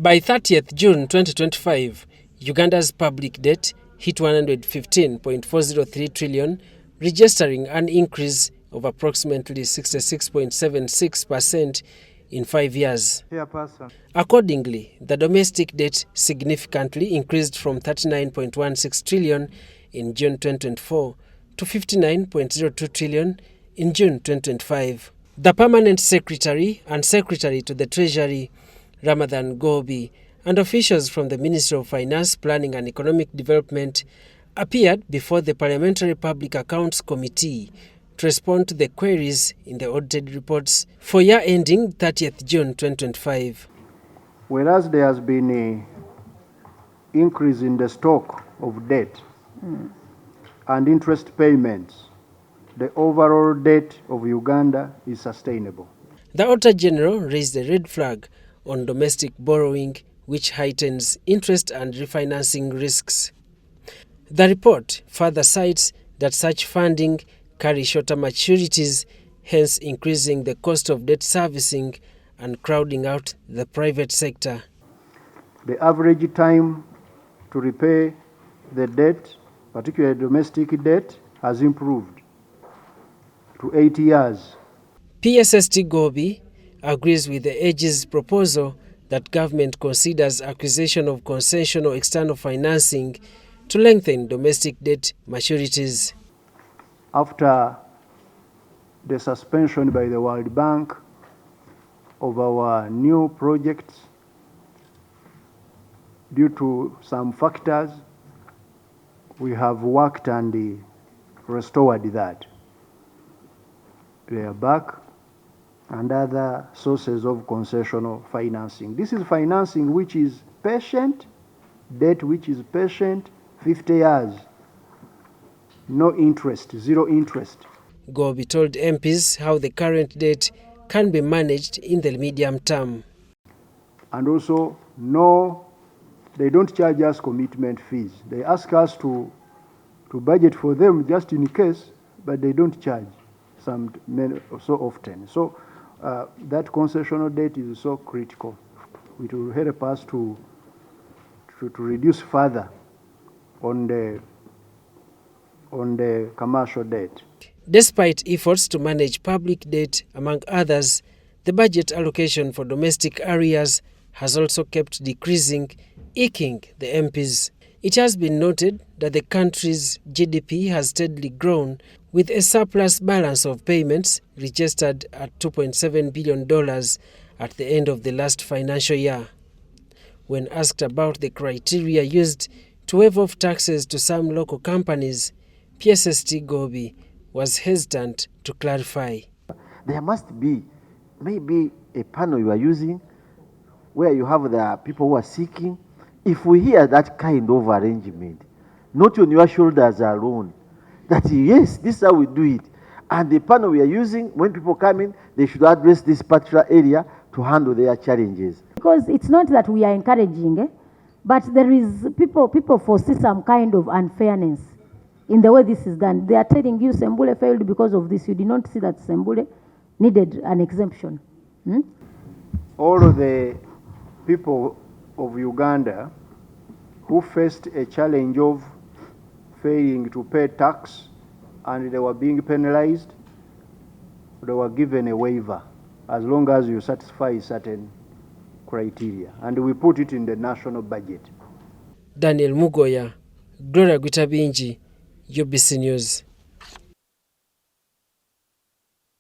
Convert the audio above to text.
By 30th June 2025, Uganda's public debt hit 115.403 trillion, registering an increase of approximately 66.76% in 5 years. Accordingly, the domestic debt significantly increased from 39.16 trillion in June 2024 to 59.02 trillion in June 2025. The Permanent Secretary and Secretary to the Treasury Ramadan Ggoobi and officials from the Ministry of Finance, Planning and Economic Development appeared before the Parliamentary Public Accounts Committee to respond to the queries in the audited reports for year ending 30th June 2025. Whereas there has been an increase in the stock of debt and interest payments, the overall debt of Uganda is sustainable. The Auditor General raised a red flag on domestic borrowing, which heightens interest and refinancing risks. The report further cites that such funding carry shorter maturities, hence increasing the cost of debt servicing and crowding out the private sector. The average time to repay the debt, particularly domestic debt, has improved to 8 years. PSST Ggoobi agrees with the AG's proposal that government considers acquisition of concessional external financing to lengthen domestic debt maturities. After the suspension by the World Bank of our new projects due to some factors, we have worked and restored that. They are back, and other sources of concessional financing. This is financing which is patient, debt which is patient, 50 years, no interest, zero interest. Ggoobi told MPs how the current debt can be managed in the medium term. And also, no, they don't charge us commitment fees. They ask us to budget for them just in case, but they don't charge so often. So that concessional debt is so critical. It will help us to reduce further on the commercial debt. Despite efforts to manage public debt, among others, the budget allocation for domestic areas has also kept decreasing, aching the MPs. It has been noted that the country's GDP has steadily grown, with a surplus balance of payments registered at $2.7 billion at the end of the last financial year. When asked about the criteria used to waive off taxes to some local companies, PSST Ggoobi was hesitant to clarify. There must be maybe a panel you are using where you have the people who are seeking. If we hear that kind of arrangement, not on your shoulders alone, that yes, this is how we do it, and the panel we are using, when people come in, they should address this particular area to handle their challenges. Because it's not that we are encouraging, but there is people foresee some kind of unfairness in the way this is done. They are telling you Sembule failed because of this. You did not see that Sembule needed an exemption. All of the people of Uganda who faced a challenge of failing to pay tax and they were being penalized, they were given a waiver as long as you satisfy certain criteria, and we put it in the national budget. Daniel Mugoya, Gloria Gwitabinji, UBC News.